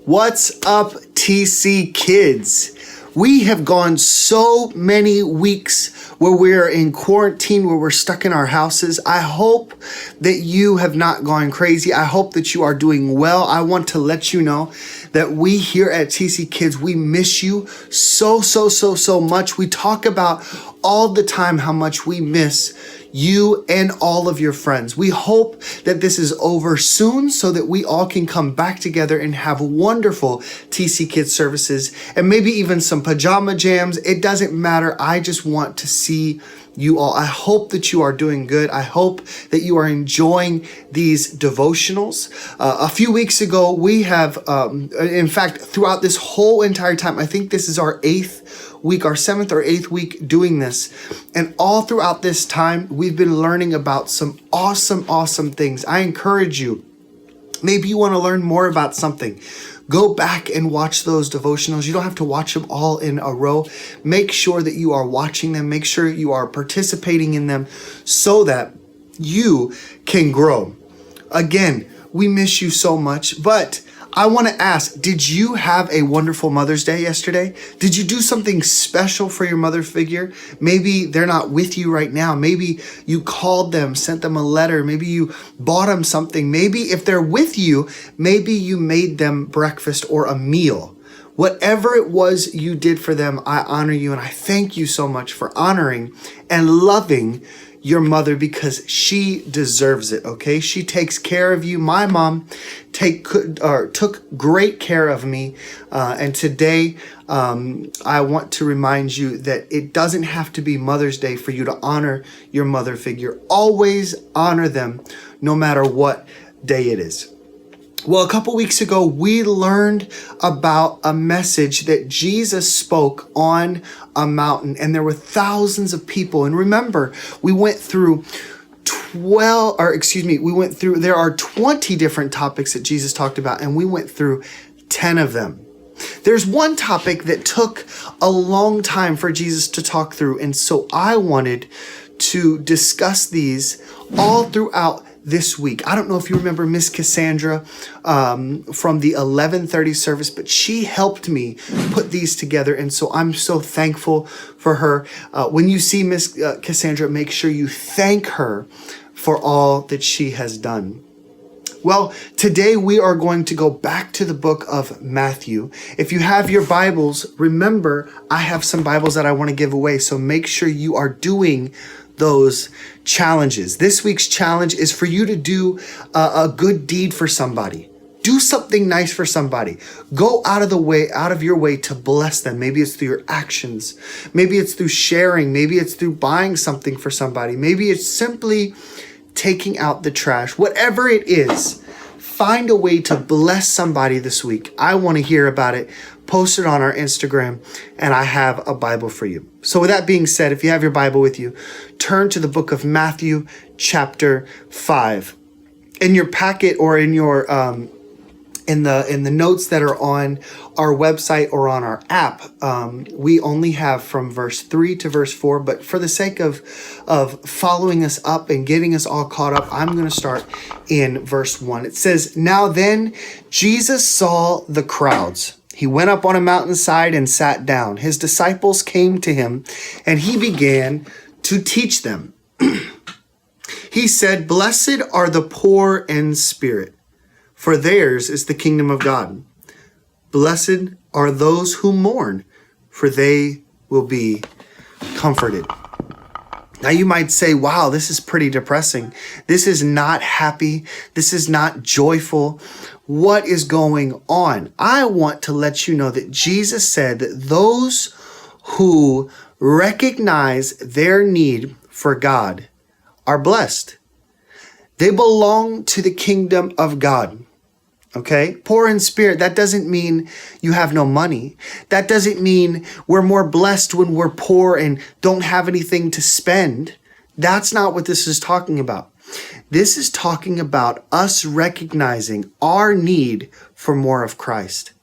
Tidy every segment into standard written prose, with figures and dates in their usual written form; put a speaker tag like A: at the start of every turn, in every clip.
A: What's up, TC kids? We have gone so many weeks where we're in quarantine, where we're stuck in our houses. I hope that you have not gone crazy. I hope that you are doing well. I want to let you know that we here at TC Kids, we miss you so much. We talk about all the time how much we miss you and all of your friends. We hope that this is over soon so that we all can come back together and have wonderful TC Kids services and maybe even some pajama jams. It doesn't matter. I just want to see you all. I hope that you are doing good. I hope that you are enjoying these devotionals. A few weeks ago, we have, in fact, throughout this whole entire time, I think this is our 8th week, our 7th or 8th week doing this. And all throughout this time, we've been learning about some awesome things. I encourage you, maybe you want to learn more about something. Go back and watch those devotionals. You don't have to watch them all in a row. Make sure that you are watching them. Make sure you are participating in them so that you can grow. Again, we miss you so much, but I want to ask, did you have a wonderful Mother's Day yesterday? Did you do something special for your mother figure? Maybe they're not with you right now. Maybe you called them, sent them a letter. Maybe you bought them something. Maybe if they're with you, maybe you made them breakfast or a meal. Whatever it was you did for them, I honor you and I thank you so much for honoring and loving your mother because she deserves it, okay? She takes care of you. My mom took great care of me. And today, I want to remind you that it doesn't have to be Mother's Day for you to honor your mother figure. Always honor them no matter what day it is. Well, a couple weeks ago, we learned about a message that Jesus spoke on a mountain, and there were thousands of people. And remember, we went through there are 20 different topics that Jesus talked about, and we went through 10 of them. There's one topic that took a long time for Jesus to talk through, and so I wanted to discuss these all throughout this week. I don't know if you remember Miss Cassandra from the 11:30 service, but she helped me put these together. And so I'm so thankful for her. When you see Miss Cassandra, make sure you thank her for all that she has done. Well, today we are going to go back to the book of Matthew. If you have your Bibles, remember, I have some Bibles that I want to give away. So make sure you are doing those challenges. This week's challenge is for you to do a good deed for somebody. Do something nice for somebody. Go out of your way to bless them. Maybe it's through your actions. Maybe it's through sharing. Maybe it's through buying something for somebody. Maybe it's simply taking out the trash. Whatever it is, find a way to bless somebody this week. I want to hear about it. Post it on our Instagram, and I have a Bible for you. So with that being said, if you have your Bible with you, turn to the book of Matthew, chapter 5. In your packet or in your in the notes that are on our website or on our app, we only have from verse 3 to verse 4. But for the sake of following us up and getting us all caught up, I'm going to start in verse 1. It says, "Now then, Jesus saw the crowds. He went up on a mountainside and sat down. His disciples came to him, and he began to teach them. He said, 'Blessed are the poor in spirit, for theirs is the kingdom of God. Blessed are those who mourn, for they will be comforted.'" Now you might say, wow, this is pretty depressing. This is not happy. This is not joyful. What is going on? I want to let you know that Jesus said that those who recognize their need for God are blessed. They belong to the kingdom of God. Okay? Poor in spirit, that doesn't mean you have no money. That doesn't mean we're more blessed when we're poor and don't have anything to spend. That's not what this is talking about. This is talking about us recognizing our need for more of Christ.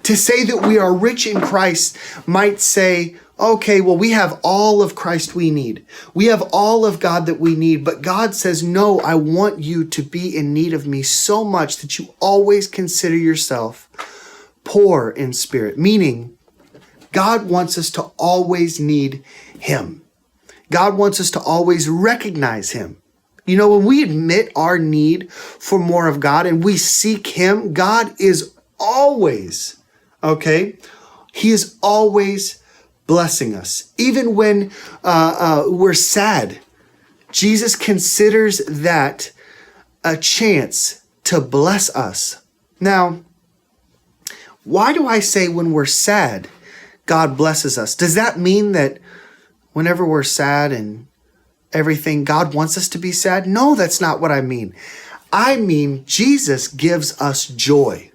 A: To say that we are rich in Christ might say, okay, well, we have all of Christ we need. We have all of God that we need. But God says, no, I want you to be in need of me so much that you always consider yourself poor in spirit, meaning God wants us to always need him. God wants us to always recognize him. You know, when we admit our need for more of God and we seek him, God is always, okay? He is always blessing us. Even when we're sad, Jesus considers that a chance to bless us. Now, why do I say when we're sad, God blesses us? Does that mean that whenever we're sad and everything, God wants us to be sad? No, that's not what I mean. I mean, Jesus gives us joy.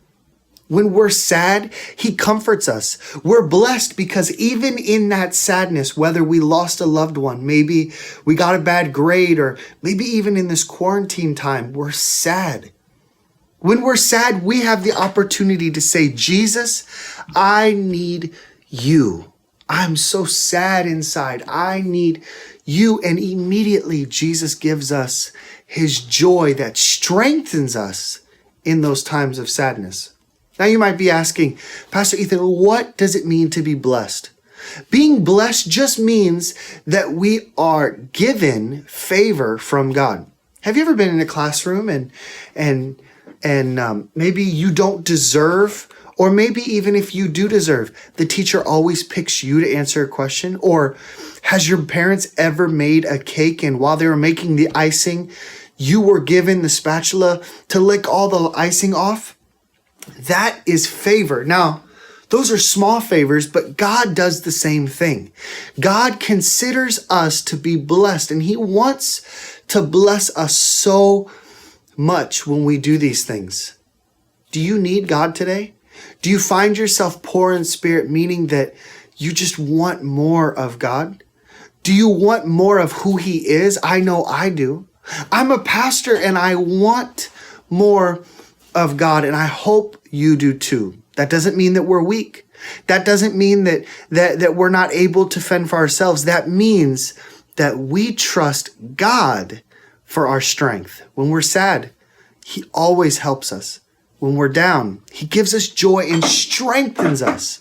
A: When we're sad, he comforts us. We're blessed because even in that sadness, whether we lost a loved one, maybe we got a bad grade, or maybe even in this quarantine time, we're sad. When we're sad, we have the opportunity to say, Jesus, I need you. I'm so sad inside. I need you. And immediately Jesus gives us his joy that strengthens us in those times of sadness. Now you might be asking, Pastor Ethan, what does it mean to be blessed? Being blessed just means that we are given favor from God. Have you ever been in a classroom and maybe you don't deserve, or maybe even if you do deserve, the teacher always picks you to answer a question? Or has your parents ever made a cake and while they were making the icing, you were given the spatula to lick all the icing off? That is favor. Now, those are small favors, but God does the same thing. God considers us to be blessed, and he wants to bless us so much when we do these things. Do you need God today? Do you find yourself poor in spirit, meaning that you just want more of God? Do you want more of who he is? I know I do. I'm a pastor and I want more of God, and I hope you do too. That doesn't mean that we're weak. That doesn't mean that we're not able to fend for ourselves. That means that we trust God for our strength. When we're sad, he always helps us. When we're down, he gives us joy and strengthens us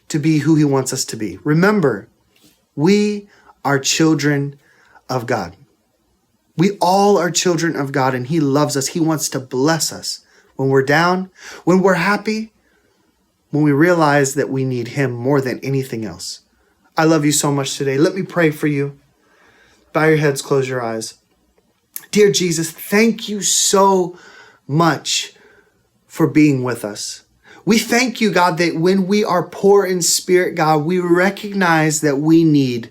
A: to be who he wants us to be. Remember, we are children of God. We all are children of God, and he loves us. He wants to bless us. When we're down, when we're happy, when we realize that we need him more than anything else. I love you so much today. Let me pray for you. Bow your heads, close your eyes. Dear Jesus, thank you so much for being with us. We thank you, God, that when we are poor in spirit, God, we recognize that we need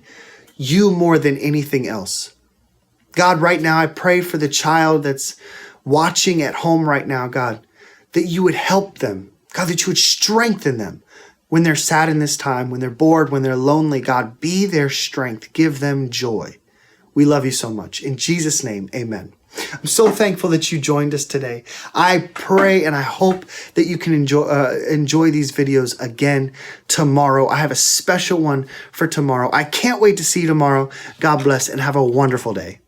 A: you more than anything else. God, right now, I pray for the child that's watching at home right now, God, that you would help them. God, that you would strengthen them when they're sad in this time, when they're bored, when they're lonely. God, be their strength. Give them joy. We love you so much. In Jesus' name, amen. I'm so thankful that you joined us today. I pray and I hope that you can enjoy these videos again tomorrow. I have a special one for tomorrow. I can't wait to see you tomorrow. God bless and have a wonderful day.